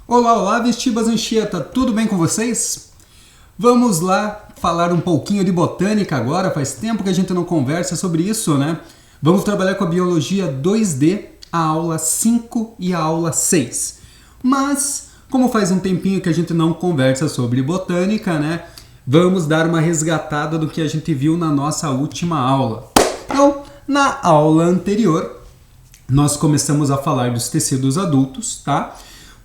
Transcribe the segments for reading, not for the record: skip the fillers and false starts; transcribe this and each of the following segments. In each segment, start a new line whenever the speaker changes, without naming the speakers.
Olá, olá, Vestibas Anchieta, tudo bem com vocês? Vamos lá falar um pouquinho de botânica agora, faz tempo que a gente não conversa sobre isso, né? Vamos trabalhar com a biologia 2D, a aula 5 e a aula 6. Mas, como faz um tempinho que a gente não conversa sobre botânica, né? Vamos dar uma resgatada do que a gente viu na nossa última aula. Então, na aula anterior, nós começamos a falar dos tecidos adultos, tá?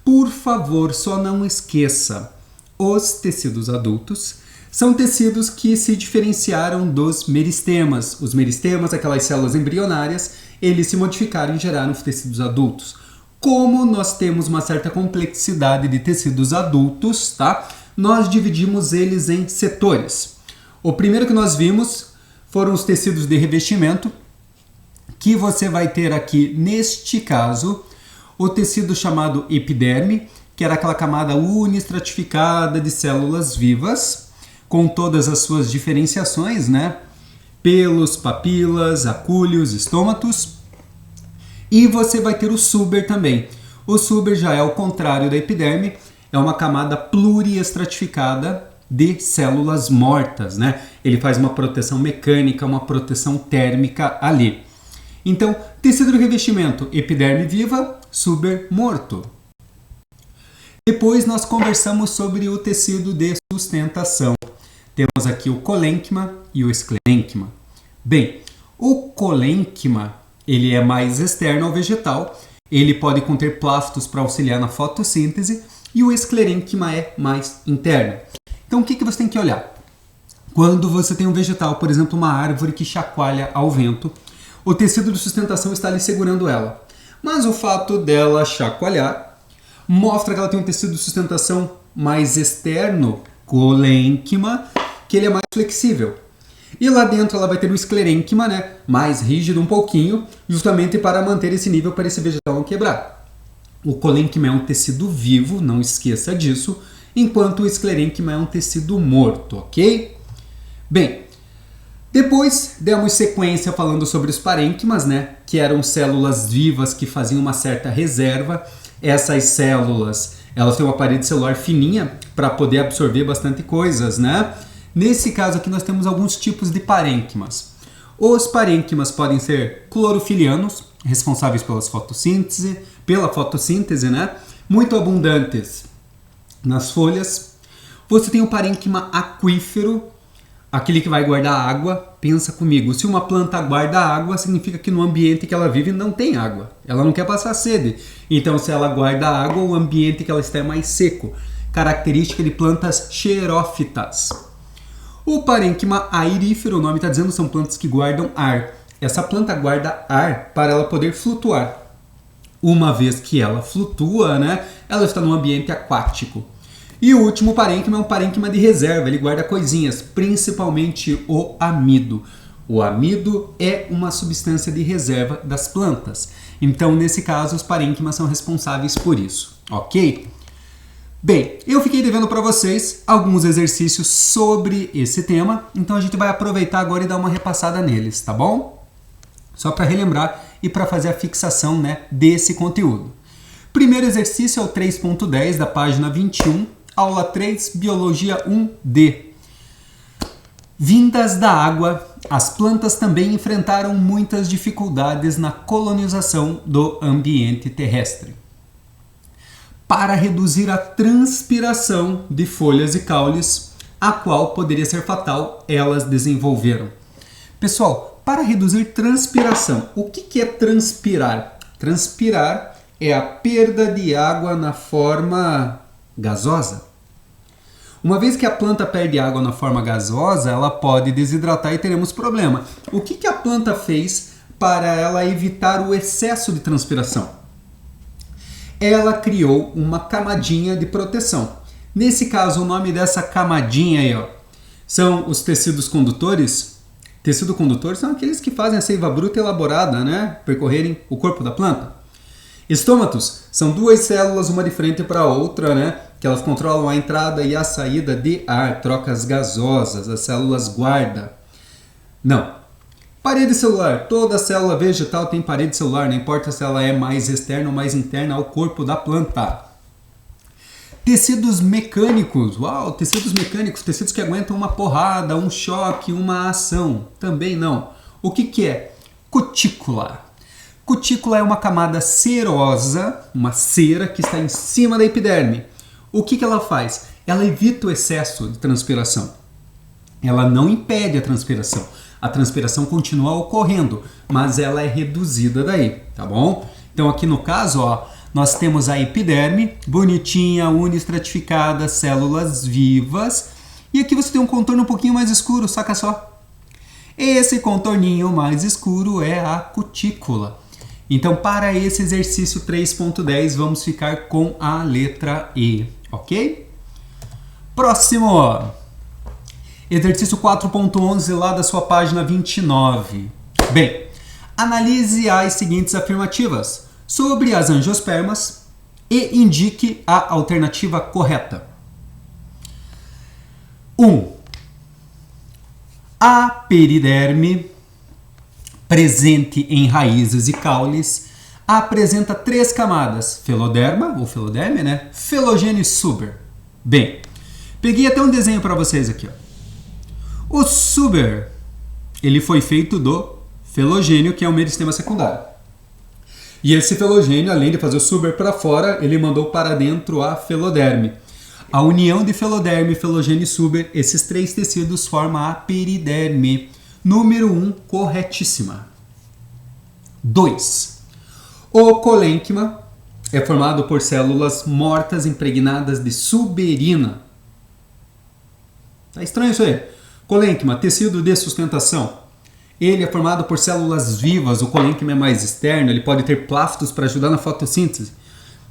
Por favor, só não esqueça, os tecidos adultos são tecidos que se diferenciaram dos meristemas. Os meristemas, aquelas células embrionárias, eles se modificaram e geraram os tecidos adultos. Como nós temos uma certa complexidade de tecidos adultos, tá? Nós dividimos eles em setores. O primeiro que nós vimos foram os tecidos de revestimento, que você vai ter aqui, neste caso, o tecido chamado epiderme, que era aquela camada unistratificada de células vivas, com todas as suas diferenciações, né? Pelos, papilas, acúleos, estômatos. E você vai ter o suber também. O suber já é o contrário da epiderme, é uma camada pluriestratificada de células mortas, né? Ele faz uma proteção mecânica, uma proteção térmica ali. Então, tecido de revestimento, epiderme viva, suber morto. Depois nós conversamos sobre o tecido de sustentação. Temos aqui o colênquima e o esclerênquima. Bem, o colênquima, ele é mais externo ao vegetal, ele pode conter plastos para auxiliar na fotossíntese, e o esclerênquima é mais interno. Então, o que você tem que olhar? Quando você tem um vegetal, por exemplo, uma árvore que chacoalha ao vento, o tecido de sustentação está ali segurando ela. Mas o fato dela chacoalhar mostra que ela tem um tecido de sustentação mais externo, colênquima, que ele é mais flexível. E lá dentro ela vai ter o esclerênquima, né, mais rígido um pouquinho, justamente para manter esse nível para esse vegetal não quebrar. O colênquima é um tecido vivo, não esqueça disso, enquanto o esclerênquima é um tecido morto, ok? Bem, depois demos sequência falando sobre os parênquimas, né, que eram células vivas que faziam uma certa reserva. Essas células, elas têm uma parede celular fininha para poder absorver bastante coisas, né? Nesse caso aqui nós temos alguns tipos de parênquimas. Os parênquimas podem ser clorofilianos, responsáveis pela fotossíntese, né? Muito abundantes nas folhas. Você tem o parênquima aquífero, aquele que vai guardar água. Pensa comigo, se uma planta guarda água, significa que no ambiente que ela vive não tem água. Ela não quer passar sede. Então, se ela guarda água, o ambiente que ela está é mais seco. Característica de plantas xerófitas. O parênquima aerífero, o nome está dizendo, são plantas que guardam ar. Essa planta guarda ar para ela poder flutuar. Uma vez que ela flutua, né, ela está no ambiente aquático. E o último parênquima é um parênquima de reserva, ele guarda coisinhas, principalmente o amido. O amido é uma substância de reserva das plantas. Então, nesse caso, os parênquimas são responsáveis por isso, ok? Bem, eu fiquei devendo para vocês alguns exercícios sobre esse tema, então a gente vai aproveitar agora e dar uma repassada neles, tá bom? Só para relembrar e para fazer a fixação, né, desse conteúdo. Primeiro exercício é o 3.10 da página 21, aula 3, Biologia 1D. Vindas da água, as plantas também enfrentaram muitas dificuldades na colonização do ambiente terrestre. Para reduzir a transpiração de folhas e caules, a qual poderia ser fatal, elas desenvolveram. Pessoal, para reduzir transpiração, o que é transpirar? Transpirar é a perda de água na forma gasosa. Uma vez que a planta perde água na forma gasosa, ela pode desidratar e teremos problema. O que a planta fez para ela evitar o excesso de transpiração? Ela criou uma camadinha de proteção. Nesse caso, o nome dessa camadinha aí, ó, são os tecidos condutores. Tecido condutor são aqueles que fazem a seiva bruta elaborada, né, percorrerem o corpo da planta. Estômatos são duas células, uma de frente para a outra, né, que elas controlam a entrada e a saída de ar, trocas gasosas, as células guarda. Não. Parede celular. Toda célula vegetal tem parede celular, não importa se ela é mais externa ou mais interna ao corpo da planta. Tecidos mecânicos, uau, tecidos mecânicos, tecidos que aguentam uma porrada, um choque, uma ação, também não. O que é? Cutícula. Cutícula é uma camada serosa, uma cera que está em cima da epiderme. O que ela faz? Ela evita o excesso de transpiração. Ela não impede a transpiração continua ocorrendo, mas ela é reduzida daí, tá bom? Então aqui no caso, ó, nós temos a epiderme, bonitinha, unistratificada, células vivas. E aqui você tem um contorno um pouquinho mais escuro, saca só? Esse contorninho mais escuro é a cutícula. Então, para esse exercício 3.10, vamos ficar com a letra E, ok? Próximo! Exercício 4.11, lá da sua página 29. Bem, analise as seguintes afirmativas sobre as angiospermas e indique a alternativa correta. 1. A periderme, presente em raízes e caules, apresenta 3 camadas: feloderma, ou feloderme, né? Felogênio e suber. Bem, peguei até um desenho para vocês aqui, ó. O suber, ele foi feito do felogênio, que é o meristema secundário. E esse felogênio, além de fazer o suber para fora, ele mandou para dentro a feloderme. A união de feloderme, felogênio e suber, esses 3 tecidos formam a periderme. Número 1, corretíssima. 2. O colênquima é formado por células mortas impregnadas de suberina. Tá estranho isso aí? Colênquima, tecido de sustentação. Ele é formado por células vivas, o colênquima é mais externo, ele pode ter plastos para ajudar na fotossíntese.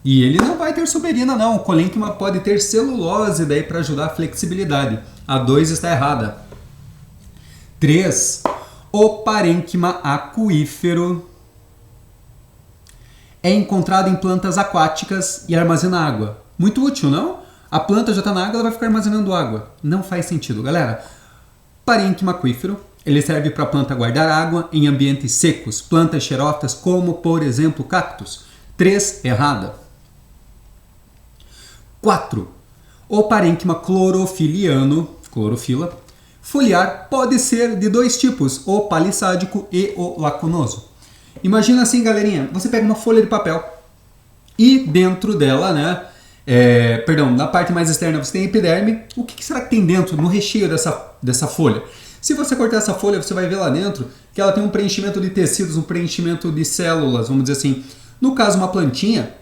E ele não vai ter suberina não, o colênquima pode ter celulose daí para ajudar a flexibilidade. A 2 está errada. 3. O parênquima aquífero é encontrado em plantas aquáticas e armazena água. Muito útil, não? A planta já está na água, ela vai ficar armazenando água. Não faz sentido, galera. Parênquima aquífero, ele serve para a planta guardar água em ambientes secos, plantas xerófitas como, por exemplo, cactos. 3, errada. 4. O parênquima clorofiliano, clorofila, foliar pode ser de 2 tipos, o palissádico e o lacunoso. Imagina assim, galerinha, você pega uma folha de papel e dentro dela, né, na parte mais externa você tem a epiderme. O que será que tem dentro, no recheio dessa folha? Se você cortar essa folha, você vai ver lá dentro que ela tem um preenchimento de tecidos, um preenchimento de células, vamos dizer assim. No caso, uma plantinha,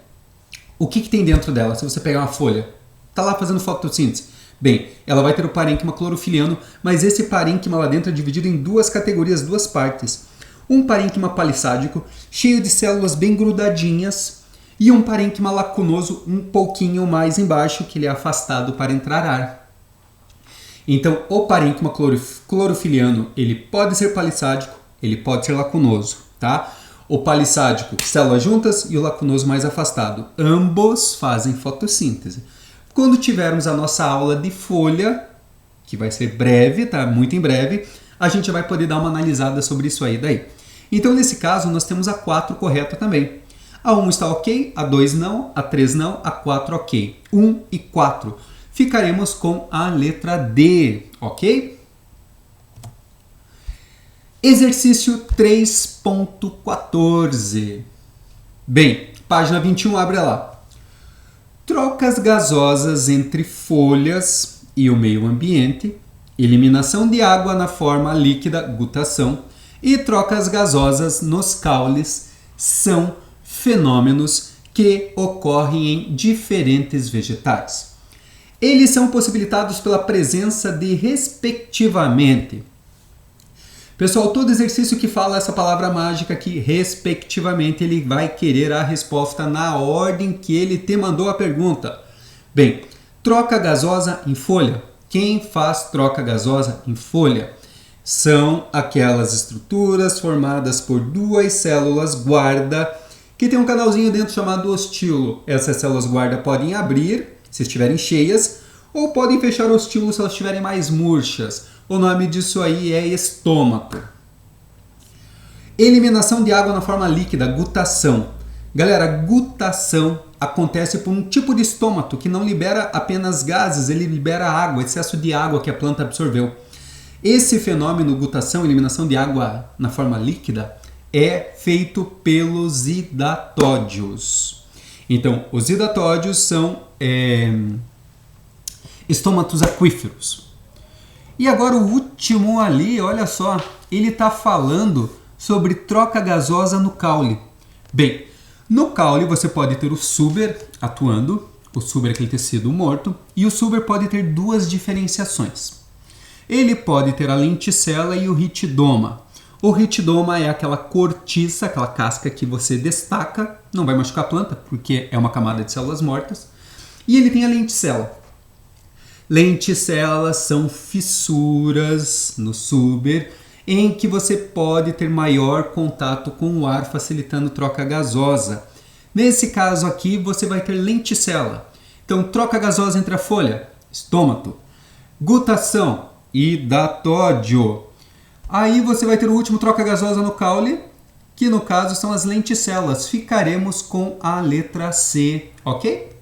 o que tem dentro dela? Se você pegar uma folha, está lá fazendo fotossíntese. Bem, ela vai ter o parênquima clorofiliano, mas esse parênquima lá dentro é dividido em 2 categorias, 2 partes. Um parênquima palissádico, cheio de células bem grudadinhas, e um parênquima lacunoso um pouquinho mais embaixo, que ele é afastado para entrar ar. Então, o parênquima clorofiliano, ele pode ser palissádico, ele pode ser lacunoso, tá? O palissádico, células juntas, e o lacunoso mais afastado. Ambos fazem fotossíntese. Quando tivermos a nossa aula de folha, que vai ser breve, tá? Muito em breve, a gente vai poder dar uma analisada sobre isso aí daí. Então, nesse caso, nós temos a 4 correta também. A 1 está ok, a 2 não, a 3 não, a 4 ok. 1 e 4. Ficaremos com a letra D, ok? Exercício 3.14. Bem, página 21, abre lá. Trocas gasosas entre folhas e o meio ambiente, eliminação de água na forma líquida, gutação, e trocas gasosas nos caules são fenômenos que ocorrem em diferentes vegetais. Eles são possibilitados pela presença de, respectivamente. Pessoal, todo exercício que fala essa palavra mágica aqui, respectivamente, ele vai querer a resposta na ordem que ele te mandou a pergunta. Bem, troca gasosa em folha. Quem faz troca gasosa em folha? São aquelas estruturas formadas por 2 células guarda que tem um canalzinho dentro chamado ostilo. Essas células guarda podem abrir, se estiverem cheias, ou podem fechar o ostilo se elas estiverem mais murchas. O nome disso aí é estômago. Eliminação de água na forma líquida, gutação. Galera, gutação acontece por um tipo de estômato que não libera apenas gases, ele libera água, excesso de água que a planta absorveu. Esse fenômeno, gutação, eliminação de água na forma líquida, é feito pelos hidatódios. Então, os hidatódios são estômatos aquíferos. E agora o último ali, olha só, ele está falando sobre troca gasosa no caule. Bem, no caule você pode ter o suber atuando, o suber é aquele tecido morto, e o suber pode ter duas diferenciações. Ele pode ter a lenticela e o ritidoma. O ritidoma é aquela cortiça, aquela casca que você destaca, não vai machucar a planta, porque é uma camada de células mortas. E ele tem a lenticela. Lenticelas são fissuras no suber, em que você pode ter maior contato com o ar, facilitando troca gasosa. Nesse caso aqui, você vai ter lenticela. Então, troca gasosa entre a folha, estômato. Gutação, hidatódio. Aí você vai ter o último troca gasosa no caule, que no caso são as lenticelas. Ficaremos com a letra C, ok?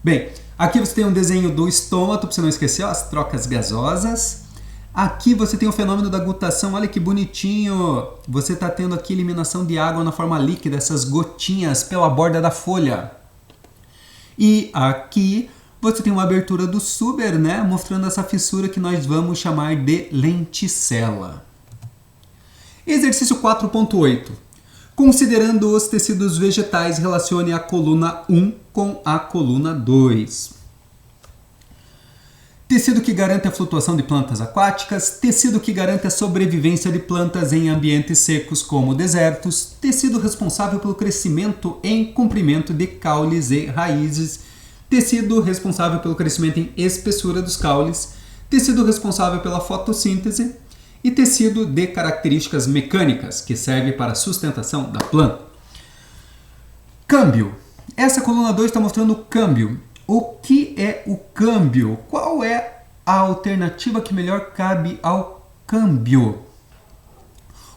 Bem, aqui você tem um desenho do estômato, para você não esquecer, ó, as trocas gasosas. Aqui você tem o fenômeno da gutação, olha que bonitinho. Você está tendo aqui eliminação de água na forma líquida, essas gotinhas pela borda da folha. E aqui você tem uma abertura do suber, né, mostrando essa fissura que nós vamos chamar de lenticela. Exercício 4.8. Considerando os tecidos vegetais, relacione a coluna 1 com a coluna 2. Tecido que garante a flutuação de plantas aquáticas, tecido que garante a sobrevivência de plantas em ambientes secos como desertos, tecido responsável pelo crescimento em comprimento de caules e raízes, tecido responsável pelo crescimento em espessura dos caules, tecido responsável pela fotossíntese e tecido de características mecânicas, que serve para a sustentação da planta. Câmbio. Essa coluna 2 está mostrando o câmbio. O que é o câmbio? Qual é a alternativa que melhor cabe ao câmbio?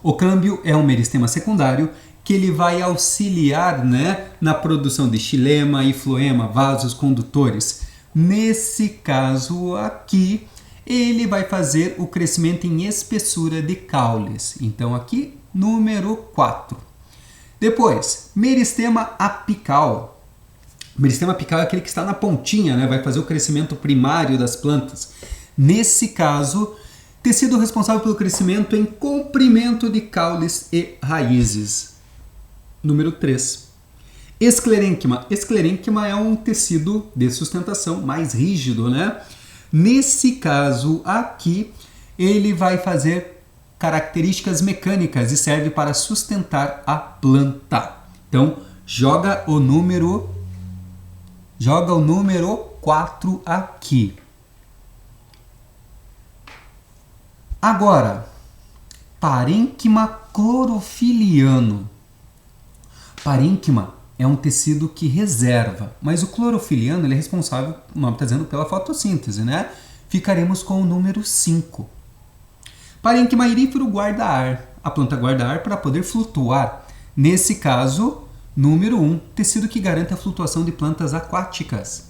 O câmbio é um meristema secundário que ele vai auxiliar, né, na produção de xilema e floema, vasos condutores. Nesse caso aqui, ele vai fazer o crescimento em espessura de caules. Então aqui, número 4. Depois, meristema apical. O meristema apical é aquele que está na pontinha, né? Vai fazer o crescimento primário das plantas. Nesse caso, tecido responsável pelo crescimento em comprimento de caules e raízes. Número 3. Esclerênquima. Esclerênquima é um tecido de sustentação mais rígido, né? Nesse caso aqui, ele vai fazer características mecânicas e serve para sustentar a planta. Então, joga o número 4 aqui. Agora, parênquima clorofiliano. Parênquima é um tecido que reserva, mas o clorofiliano ele é responsável, o nome está dizendo, pela fotossíntese, né? Ficaremos com o número 5. Parênquima irífero guarda ar. A planta guarda ar para poder flutuar. Nesse caso, número 1, tecido que garante a flutuação de plantas aquáticas.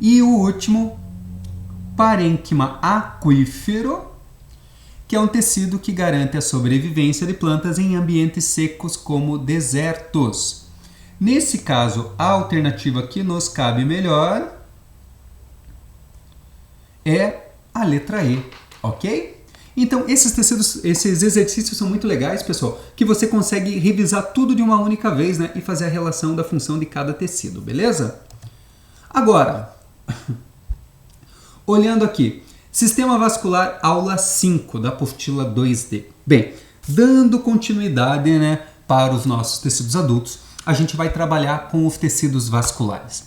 E o último, parênquima aquífero, que é um tecido que garante a sobrevivência de plantas em ambientes secos como desertos. Nesse caso, a alternativa que nos cabe melhor é a letra E, ok? Então, esses exercícios são muito legais, pessoal, que você consegue revisar tudo de uma única vez, né, e fazer a relação da função de cada tecido, beleza? Agora, olhando aqui, Sistema Vascular, aula 5 da apostila 2D. Bem, dando continuidade, né, para os nossos tecidos adultos, a gente vai trabalhar com os tecidos vasculares.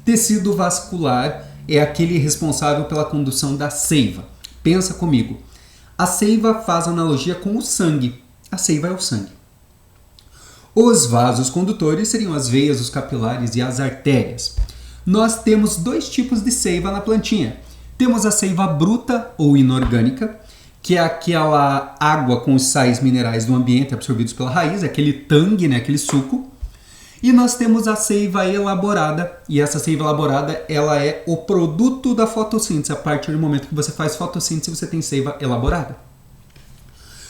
Tecido vascular é aquele responsável pela condução da seiva. Pensa comigo. A seiva faz analogia com o sangue. A seiva é o sangue. Os vasos condutores seriam as veias, os capilares e as artérias. Nós temos dois tipos de seiva na plantinha. Temos a seiva bruta ou inorgânica, que é aquela água com os sais minerais do ambiente absorvidos pela raiz, aquele tangue, né, aquele suco. E nós temos a seiva elaborada, e essa seiva elaborada ela é o produto da fotossíntese. A partir do momento que você faz fotossíntese, você tem seiva elaborada.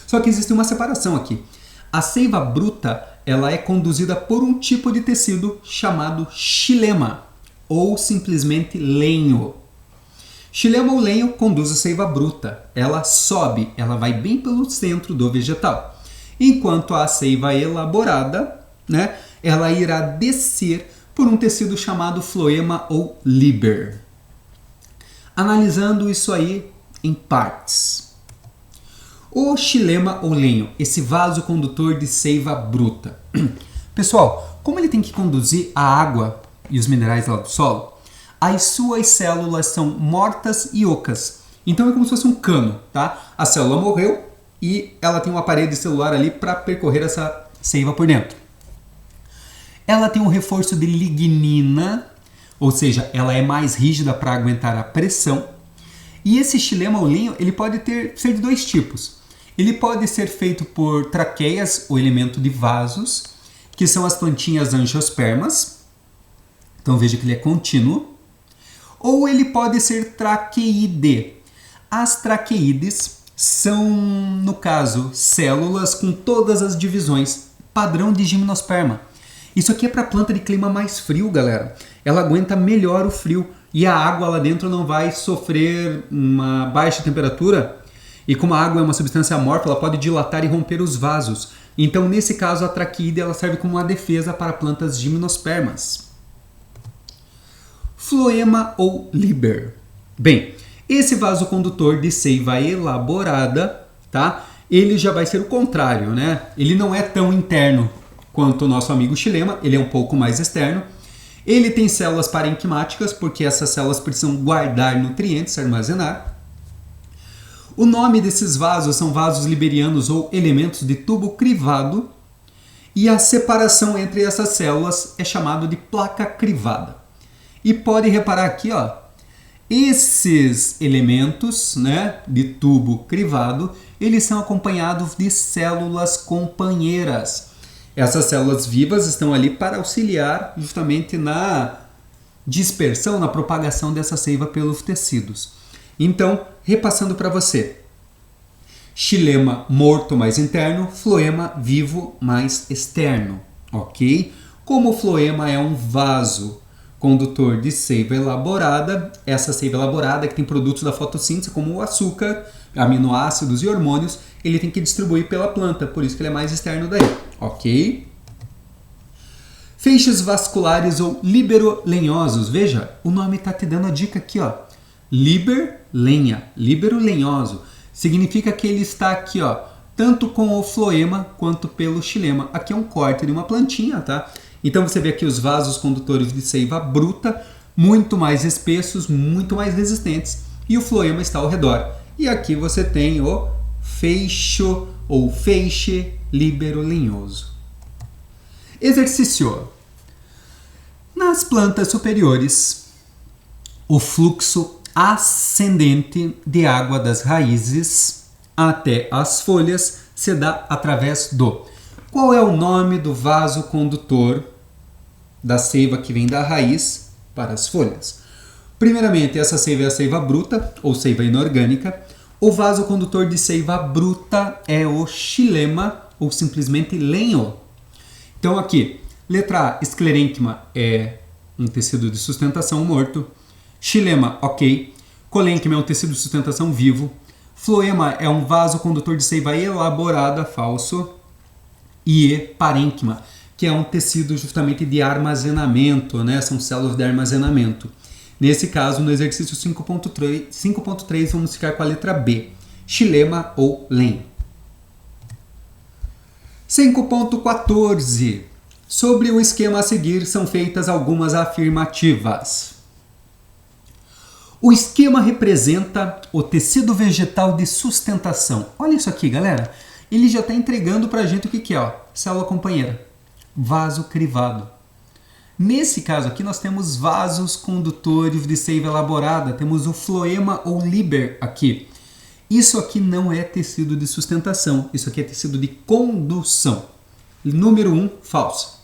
Só que existe uma separação aqui. A seiva bruta ela é conduzida por um tipo de tecido chamado xilema, ou simplesmente lenho. Xilema ou lenho conduz a seiva bruta. Ela sobe, ela vai bem pelo centro do vegetal. Enquanto a seiva elaborada, né, ela irá descer por um tecido chamado floema ou liber. Analisando isso aí em partes. O xilema ou lenho, esse vaso condutor de seiva bruta. Pessoal, como ele tem que conduzir a água e os minerais lá do solo, as suas células são mortas e ocas. Então é como se fosse um cano, tá? A célula morreu e ela tem uma parede celular ali para percorrer essa seiva por dentro. Ela tem um reforço de lignina, ou seja, ela é mais rígida para aguentar a pressão. E esse xilema ou lenho, ele pode ser de dois tipos. Ele pode ser feito por traqueias, o elemento de vasos, que são as plantinhas angiospermas. Então veja que ele é contínuo. Ou ele pode ser traqueide. As traqueides são, no caso, células com todas as divisões, padrão de gimnosperma. Isso aqui é para planta de clima mais frio, galera. Ela aguenta melhor o frio e a água lá dentro não vai sofrer uma baixa temperatura. E como a água é uma substância amorfa, ela pode dilatar e romper os vasos. Então, nesse caso, a traqueide ela serve como uma defesa para plantas gimnospermas. Floema ou liber. Bem, esse vaso condutor de seiva elaborada, tá? Ele já vai ser o contrário, né? Ele não é tão interno quanto o nosso amigo xilema, ele é um pouco mais externo. Ele tem células parenquimáticas, porque essas células precisam guardar nutrientes, armazenar. O nome desses vasos são vasos liberianos ou elementos de tubo crivado. E a separação entre essas células é chamado de placa crivada. E pode reparar aqui, ó, esses elementos, né, de tubo crivado, eles são acompanhados de células companheiras. Essas células vivas estão ali para auxiliar justamente na dispersão, na propagação dessa seiva pelos tecidos. Então, repassando para você. Xilema morto mais interno, floema vivo mais externo, ok? Como o floema é um vaso condutor de seiva elaborada, essa seiva elaborada que tem produtos da fotossíntese como o açúcar, aminoácidos e hormônios, ele tem que distribuir pela planta, por isso que ele é mais externo daí, ok? Feixes vasculares ou liberolenhosos, veja, o nome está te dando a dica aqui, ó. Liberlenha, liberolenhoso, significa que ele está aqui, ó, tanto com o floema quanto pelo xilema. Aqui é um corte de uma plantinha, tá? Então você vê aqui os vasos condutores de seiva bruta, muito mais espessos, muito mais resistentes, e o floema está ao redor. E aqui você tem o feixo ou feixe liberolenhoso. Exercício. Nas plantas superiores, o fluxo ascendente de água das raízes até as folhas se dá através do... Qual é o nome do vaso condutor da seiva que vem da raiz para as folhas? Primeiramente, essa seiva é a seiva bruta ou seiva inorgânica. O vaso condutor de seiva bruta é o xilema ou simplesmente lenho. Então aqui, letra A, esclerênquima é um tecido de sustentação morto. Xilema, ok. Colênquima é um tecido de sustentação vivo. Floema é um vaso condutor de seiva elaborada, falso. E parênquima, que é um tecido justamente de armazenamento, né? São células de armazenamento. Nesse caso, no exercício 5.3, vamos ficar com a letra B, xilema ou lenho. 5.14. Sobre o esquema a seguir são feitas algumas afirmativas. O esquema representa o tecido vegetal de sustentação. Olha isso aqui, galera. Ele já está entregando para a gente o que é, ó, célula companheira, vaso crivado. Nesse caso aqui nós temos vasos condutores de seiva elaborada, temos o floema ou liber aqui. Isso aqui não é tecido de sustentação, isso aqui é tecido de condução. Número 1, falso.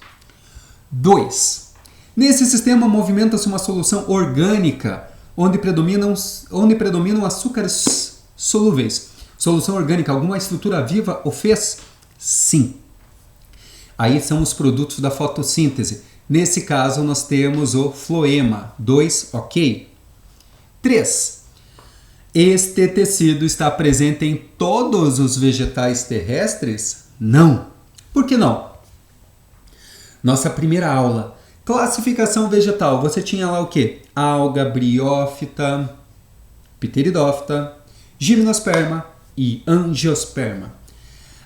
2. Nesse sistema movimenta-se uma solução orgânica onde predominam açúcares solúveis. Solução orgânica, alguma estrutura viva o fez? Sim. Aí são os produtos da fotossíntese. Nesse caso, nós temos o floema. 2, ok. 3. Este tecido está presente em todos os vegetais terrestres? Não. Por que não? Nossa primeira aula. Classificação vegetal. Você tinha lá o quê? Alga, briófita, pteridófita, gimnosperma e angiosperma.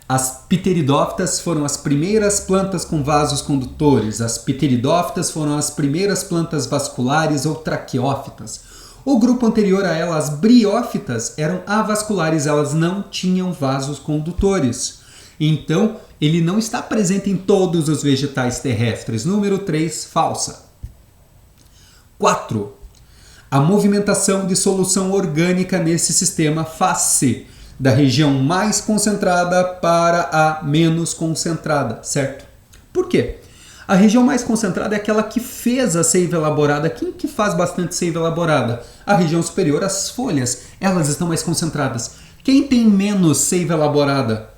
As pteridófitas foram as primeiras plantas com vasos condutores. As pteridófitas foram as primeiras plantas vasculares ou traqueófitas. O grupo anterior a elas, as briófitas, eram avasculares, elas não tinham vasos condutores. Então, ele não está presente em todos os vegetais terrestres. Número 3, falsa. 4. A movimentação de solução orgânica nesse sistema faz-se da região mais concentrada para a menos concentrada, certo? Por quê? A região mais concentrada é aquela que fez a seiva elaborada. Quem que faz bastante seiva elaborada? A região superior, as folhas, elas estão mais concentradas. Quem tem menos seiva elaborada?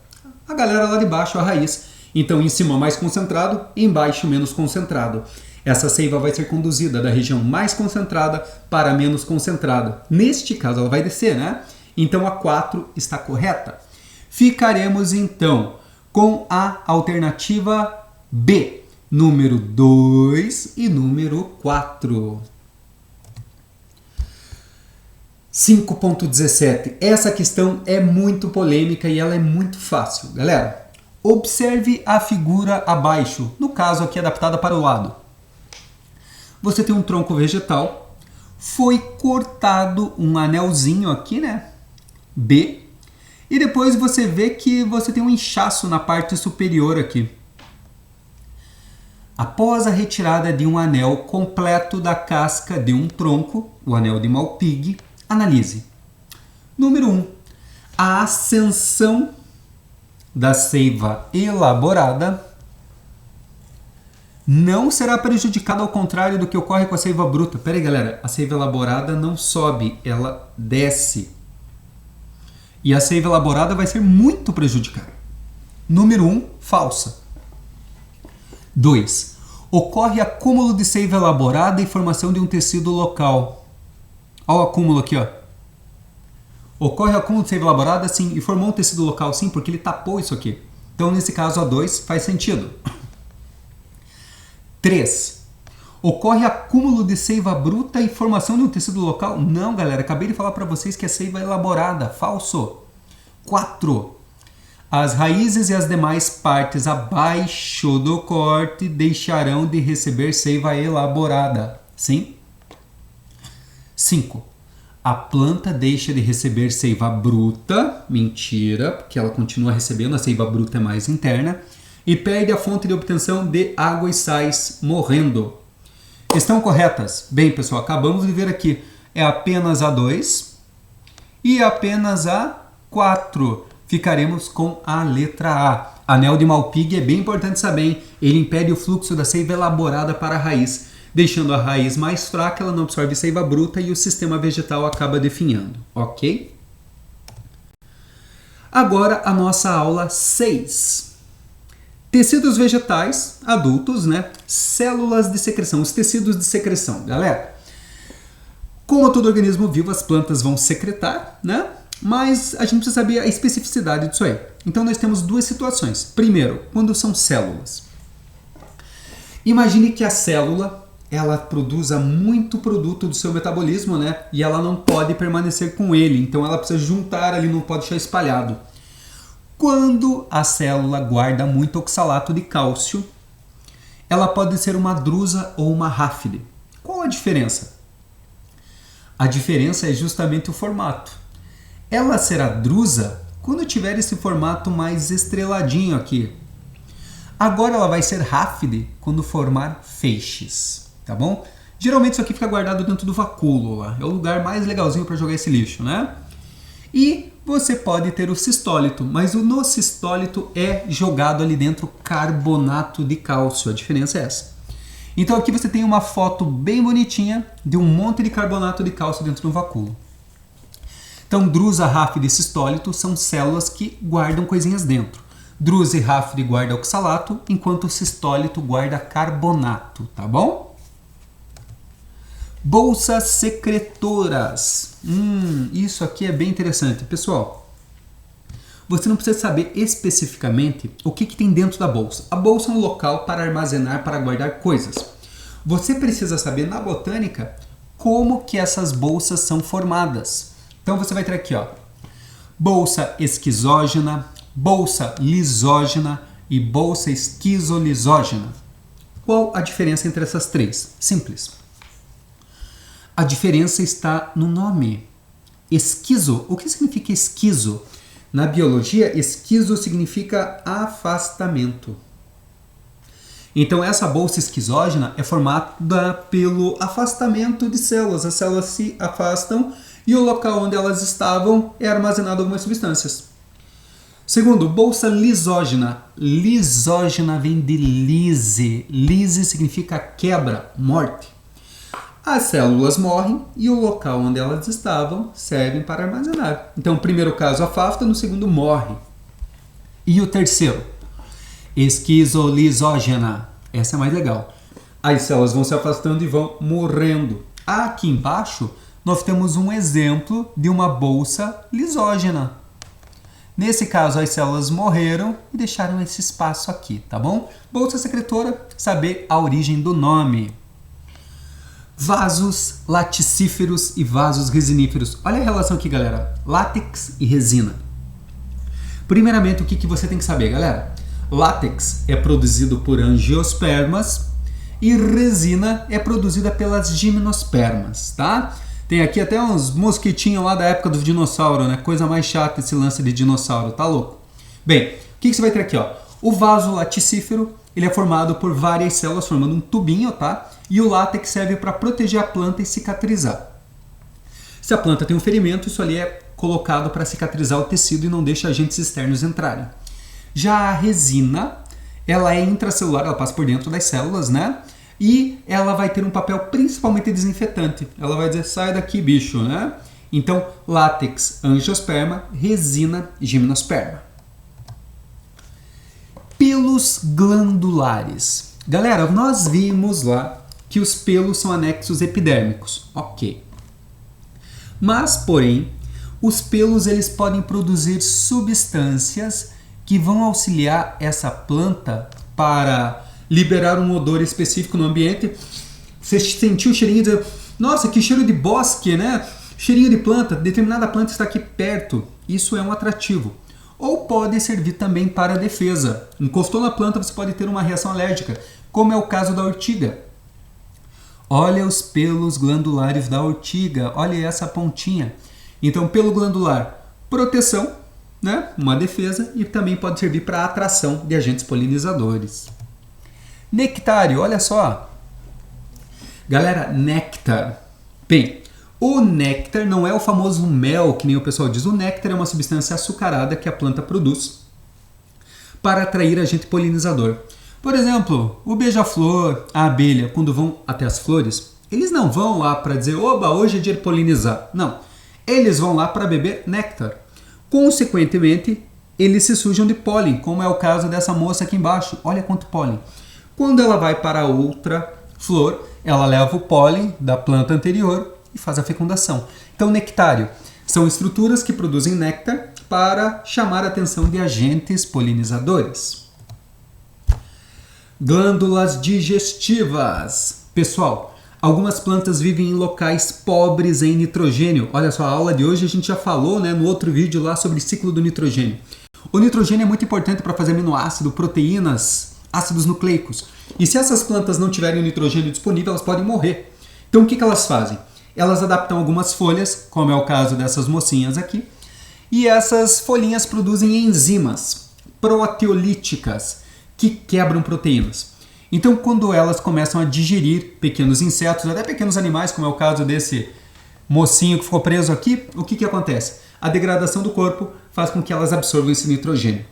A galera lá de baixo, a raiz. Então, em cima mais concentrado, embaixo menos concentrado. Essa seiva vai ser conduzida da região mais concentrada para a menos concentrada. Neste caso, ela vai descer, né? Então a 4 está correta. Ficaremos então com a alternativa B, número 2 e número 4. 5.17. Essa questão é muito polêmica e ela é muito fácil. Galera, observe a figura abaixo, no caso aqui adaptada para o lado. Você tem um tronco vegetal, foi cortado um anelzinho aqui, né? B, e depois você vê que você tem um inchaço na parte superior aqui. Após a retirada de um anel completo da casca de um tronco, o anel de Malpighi, analise. Número 1. A ascensão da seiva elaborada não será prejudicada, ao contrário do que ocorre com a seiva bruta. Pera aí, galera, a seiva elaborada não sobe, ela desce. E a seiva elaborada vai ser muito prejudicada. Número 1, falsa. 2. Ocorre acúmulo de seiva elaborada e formação de um tecido local. Olha o acúmulo aqui, ó. Ocorre acúmulo de seiva elaborada, sim, e formou um tecido local, sim, porque ele tapou isso aqui. Então, nesse caso, a 2 faz sentido. 3. Ocorre acúmulo de seiva bruta e formação de um tecido local? Não, galera. Acabei de falar para vocês que é seiva elaborada. Falso. 4. As raízes e as demais partes abaixo do corte deixarão de receber seiva elaborada. Sim? 5. A planta deixa de receber seiva bruta. Mentira, porque ela continua recebendo. A seiva bruta é mais interna. E perde a fonte de obtenção de água e sais, morrendo. Estão corretas? Bem, pessoal, acabamos de ver aqui. É apenas a 2 e apenas a 4. Ficaremos com a letra A. Anel de Malpighi é bem importante saber, hein? Ele impede o fluxo da seiva elaborada para a raiz. Deixando a raiz mais fraca, ela não absorve seiva bruta e o sistema vegetal acaba definhando. Ok? Agora a nossa aula 6. Tecidos vegetais adultos, né? Células de secreção, os tecidos de secreção. Galera, como todo organismo vivo, as plantas vão secretar, né? Mas a gente precisa saber a especificidade disso aí. Então nós temos duas situações. Primeiro, quando são células. Imagine que a célula, ela produza muito produto do seu metabolismo, né? E ela não pode permanecer com ele, então ela precisa juntar ali, não pode deixar espalhado. Quando a célula guarda muito oxalato de cálcio, ela pode ser uma drusa ou uma ráfide. Qual a diferença? A diferença é justamente o formato. Ela será drusa quando tiver esse formato mais estreladinho aqui. Agora ela vai ser ráfide quando formar feixes, tá bom? Geralmente isso aqui fica guardado dentro do vacúolo lá. É o lugar mais legalzinho para jogar esse lixo, né? E você pode ter o cistólito, mas no cistólito é jogado ali dentro carbonato de cálcio. A diferença é essa. Então aqui você tem uma foto bem bonitinha de um monte de carbonato de cálcio dentro de um vacúolo. Então drusa, ráfide e cistólito são células que guardam coisinhas dentro. Drusa e ráfide guarda oxalato, enquanto o cistólito guarda carbonato, tá bom? Bolsas secretoras. Isso aqui é bem interessante. Pessoal, você não precisa saber especificamente o que tem dentro da bolsa. A bolsa é um local para armazenar, para guardar coisas. Você precisa saber na botânica como que essas bolsas são formadas. Então você vai ter aqui, ó, bolsa esquizógena, bolsa lisógena e bolsa esquizolisógena. Qual a diferença entre essas três? Simples. A diferença está no nome. Esquizo. O que significa esquizo? Na biologia, esquizo significa afastamento. Então essa bolsa esquizógena é formada pelo afastamento de células. As células se afastam e o local onde elas estavam é armazenado algumas substâncias. Segundo, bolsa lisógena. Lisógena vem de lise. Lise significa quebra, morte. As células morrem e o local onde elas estavam servem para armazenar. Então, no primeiro caso afasta, no segundo morre. E o terceiro, esquizolisógena. Essa é mais legal. As células vão se afastando e vão morrendo. Aqui embaixo, nós temos um exemplo de uma bolsa lisógena. Nesse caso, as células morreram e deixaram esse espaço aqui, tá bom? Bolsa secretora, saber a origem do nome. Vasos laticíferos e vasos resiníferos. Olha a relação aqui, galera. Látex e resina. Primeiramente, o que você tem que saber, galera? Látex é produzido por angiospermas e resina é produzida pelas gimnospermas, tá? Tem aqui até uns mosquitinhos lá da época do dinossauro, né? Coisa mais chata esse lance de dinossauro, tá louco? Bem, o que você vai ter aqui, ó? O vaso laticífero, ele é formado por várias células formando um tubinho, tá? E o látex serve para proteger a planta e cicatrizar. Se a planta tem um ferimento, isso ali é colocado para cicatrizar o tecido e não deixa agentes externos entrarem. Já a resina, ela é intracelular, ela passa por dentro das células, né? E ela vai ter um papel principalmente desinfetante. Ela vai dizer, sai daqui, bicho, né? Então, látex, angiosperma, resina, gimnosperma. Pelos glandulares. Galera, nós vimos lá que os pelos são anexos epidérmicos. Ok. Mas, porém, os pelos eles podem produzir substâncias que vão auxiliar essa planta para liberar um odor específico no ambiente. Você sentiu o cheirinho de... Nossa, que cheiro de bosque, né? Cheirinho de planta, determinada planta está aqui perto. Isso é um atrativo. Ou pode servir também para defesa. Encostou na planta, você pode ter uma reação alérgica, como é o caso da ortiga. Olha os pelos glandulares da ortiga, olha essa pontinha. Então, pelo glandular, proteção, né? Uma defesa, e também pode servir para atração de agentes polinizadores. Nectário, olha só. Galera, néctar. Bem, o néctar não é o famoso mel, que nem o pessoal diz. O néctar é uma substância açucarada que a planta produz para atrair agente polinizador. Por exemplo, o beija-flor, a abelha, quando vão até as flores, eles não vão lá para dizer, oba, hoje é dia de polinizar. Não, eles vão lá para beber néctar. Consequentemente, eles se sujam de pólen, como é o caso dessa moça aqui embaixo. Olha quanto pólen. Quando ela vai para outra flor, ela leva o pólen da planta anterior e faz a fecundação. Então, nectário são estruturas que produzem néctar para chamar a atenção de agentes polinizadores. Glândulas digestivas. Pessoal, algumas plantas vivem em locais pobres em nitrogênio. Olha só, a aula de hoje a gente já falou, né, no outro vídeo lá sobre ciclo do nitrogênio. O nitrogênio é muito importante para fazer aminoácido, proteínas, ácidos nucleicos. E se essas plantas não tiverem o nitrogênio disponível, elas podem morrer. Então o que elas fazem? Elas adaptam algumas folhas, como é o caso dessas mocinhas aqui, e essas folhinhas produzem enzimas proteolíticas que quebram proteínas. Então, quando elas começam a digerir pequenos insetos, até pequenos animais, como é o caso desse mocinho que ficou preso aqui, o que acontece? A degradação do corpo faz com que elas absorvam esse nitrogênio.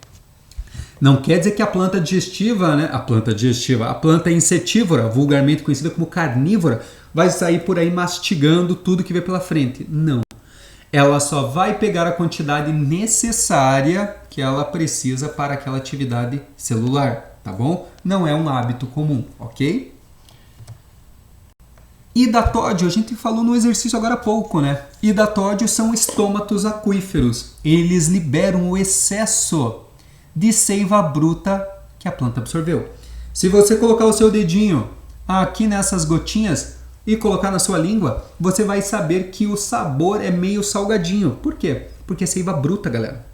Não quer dizer que a planta digestiva, né? A planta insetívora, vulgarmente conhecida como carnívora, vai sair por aí mastigando tudo que vê pela frente. Não. Ela só vai pegar a quantidade necessária que ela precisa para aquela atividade celular, tá bom? Não é um hábito comum, ok? Hidatódio, a gente falou no exercício agora há pouco, né? Hidatódios são estômatos aquíferos. Eles liberam o excesso de seiva bruta que a planta absorveu. Se você colocar o seu dedinho aqui nessas gotinhas e colocar na sua língua, você vai saber que o sabor é meio salgadinho. Por quê? Porque é seiva bruta, galera.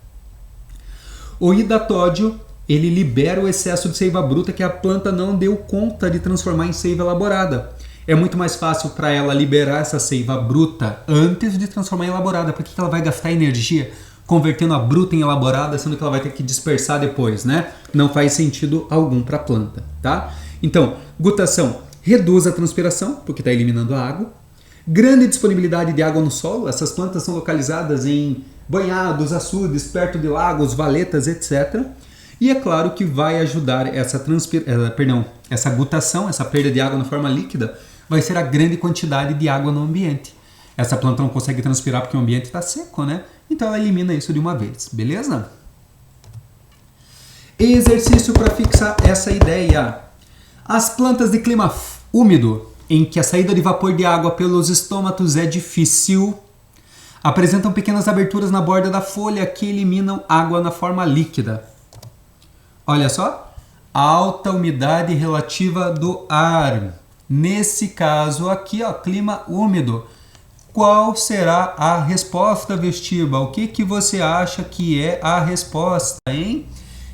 O hidatódio, ele libera o excesso de seiva bruta que a planta não deu conta de transformar em seiva elaborada. É muito mais fácil para ela liberar essa seiva bruta antes de transformar em elaborada. Por que ela vai gastar energia convertendo a bruta em elaborada, sendo que ela vai ter que dispersar depois, né? Não faz sentido algum para a planta, tá? Então, gutação reduz a transpiração, porque está eliminando a água. Grande disponibilidade de água no solo. Essas plantas são localizadas em banhados, açudes, perto de lagos, valetas, etc. E é claro que vai ajudar essa gutação, essa perda de água na forma líquida, vai ser a grande quantidade de água no ambiente. Essa planta não consegue transpirar porque o ambiente está seco, né? Então ela elimina isso de uma vez, beleza? Exercício para fixar essa ideia. As plantas de clima úmido, em que a saída de vapor de água pelos estômatos é difícil, apresentam pequenas aberturas na borda da folha que eliminam água na forma líquida. Olha só, alta umidade relativa do ar. Nesse caso aqui, ó, clima úmido. Qual será a resposta, Vestiba? O que você acha que é a resposta, hein?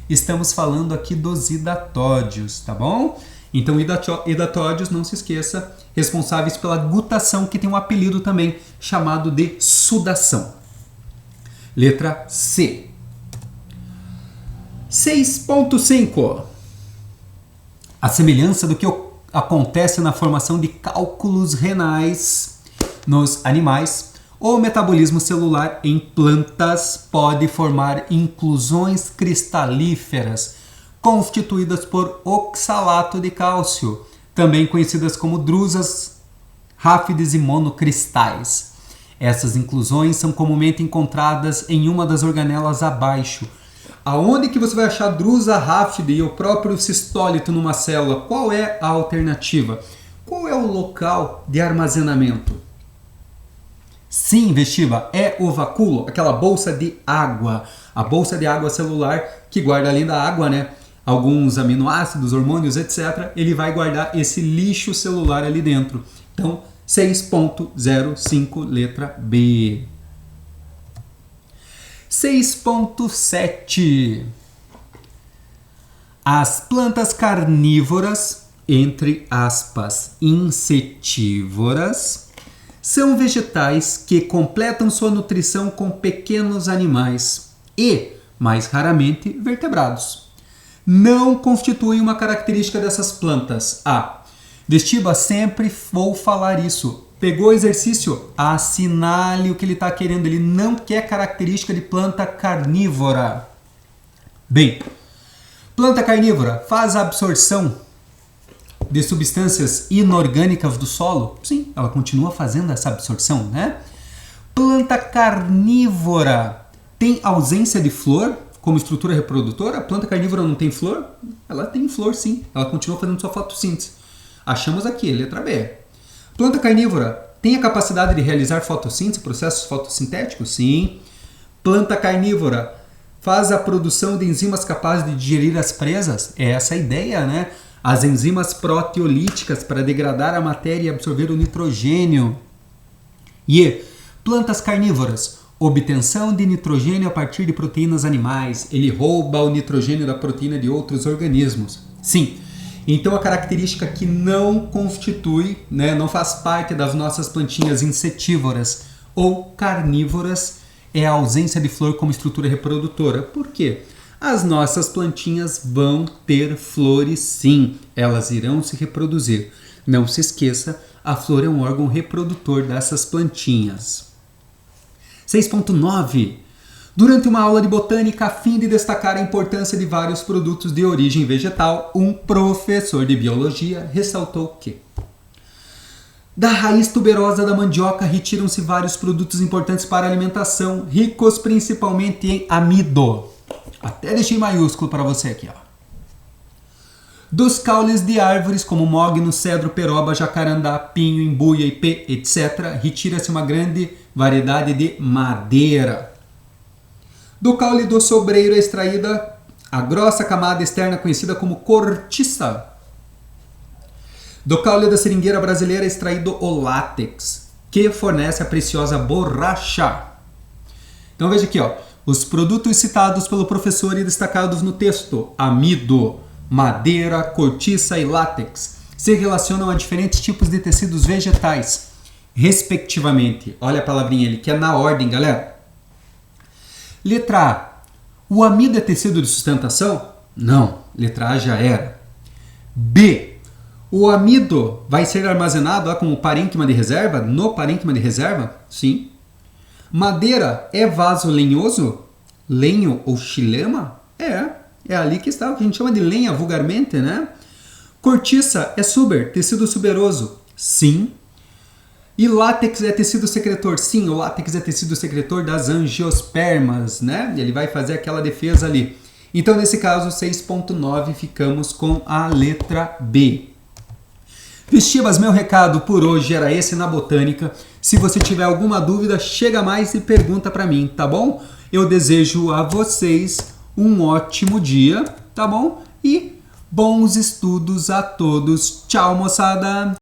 Estamos falando aqui dos hidatódios, tá bom? Então, hidatódios, não se esqueça, responsáveis pela gutação, que tem um apelido também, chamado de sudação. Letra C. 6.5. A semelhança do que acontece na formação de cálculos renais nos animais, o metabolismo celular em plantas pode formar inclusões cristalíferas constituídas por oxalato de cálcio, também conhecidas como drusas, ráfides e monocristais. Essas inclusões são comumente encontradas em uma das organelas abaixo. Aonde que você vai achar drusa, ráfide e o próprio cistólito numa célula? Qual é a alternativa? Qual é o local de armazenamento? Sim, Vestiba, é o vacúolo, aquela bolsa de água. A bolsa de água celular que guarda, além da água, né, alguns aminoácidos, hormônios, etc. Ele vai guardar esse lixo celular ali dentro. Então, 6.05, letra B. 6.7. As plantas carnívoras, entre aspas, insetívoras, são vegetais que completam sua nutrição com pequenos animais e, mais raramente, vertebrados. Não constituem uma característica dessas plantas. Vestiba, sempre vou falar isso. Pegou o exercício? Assinale o que ele está querendo. Ele não quer característica de planta carnívora. Bem, planta carnívora faz a absorção de substâncias inorgânicas do solo? Sim, ela continua fazendo essa absorção, né? Planta carnívora tem ausência de flor como estrutura reprodutora? A planta carnívora não tem flor? Ela tem flor, sim. Ela continua fazendo sua fotossíntese. Achamos aqui, letra B. Planta carnívora tem a capacidade de realizar fotossíntese, processos fotossintéticos? Sim. Planta carnívora faz a produção de enzimas capazes de digerir as presas? É essa a ideia, né? As enzimas proteolíticas para degradar a matéria e absorver o nitrogênio. E plantas carnívoras, obtenção de nitrogênio a partir de proteínas animais. Ele rouba o nitrogênio da proteína de outros organismos. Sim. Então a característica que não constitui, né, não faz parte das nossas plantinhas insetívoras ou carnívoras é a ausência de flor como estrutura reprodutora. Por quê? As nossas plantinhas vão ter flores, sim, elas irão se reproduzir. Não se esqueça, a flor é um órgão reprodutor dessas plantinhas. 6.9. Durante uma aula de botânica, a fim de destacar a importância de vários produtos de origem vegetal, um professor de biologia ressaltou que da raiz tuberosa da mandioca retiram-se vários produtos importantes para a alimentação, ricos principalmente em amido. Até deixei maiúsculo para você aqui, ó. Dos caules de árvores como mogno, cedro, peroba, jacarandá, pinho, embuia, ipê, etc., retira-se uma grande variedade de madeira. Do caule do sobreiro é extraída a grossa camada externa conhecida como cortiça. Do caule da seringueira brasileira é extraído o látex, que fornece a preciosa borracha. Então veja aqui, ó, os produtos citados pelo professor e destacados no texto, amido, madeira, cortiça e látex, se relacionam a diferentes tipos de tecidos vegetais, respectivamente. Olha a palavrinha ali, que é na ordem, galera. Letra A. O amido é tecido de sustentação? Não, letra A já era. B. O amido vai ser armazenado como parênquima de reserva? No parênquima de reserva? Sim. Madeira é vaso lenhoso? Lenho ou xilema? É ali que está o que a gente chama de lenha vulgarmente, né? Cortiça é suber, tecido suberoso? Sim. E látex é tecido secretor? Sim, o látex é tecido secretor das angiospermas, né? Ele vai fazer aquela defesa ali. Então, nesse caso, 6.9, ficamos com a letra B. Vestibas, meu recado por hoje era esse na botânica. Se você tiver alguma dúvida, chega mais e pergunta para mim, tá bom? Eu desejo a vocês um ótimo dia, tá bom? E bons estudos a todos. Tchau, moçada!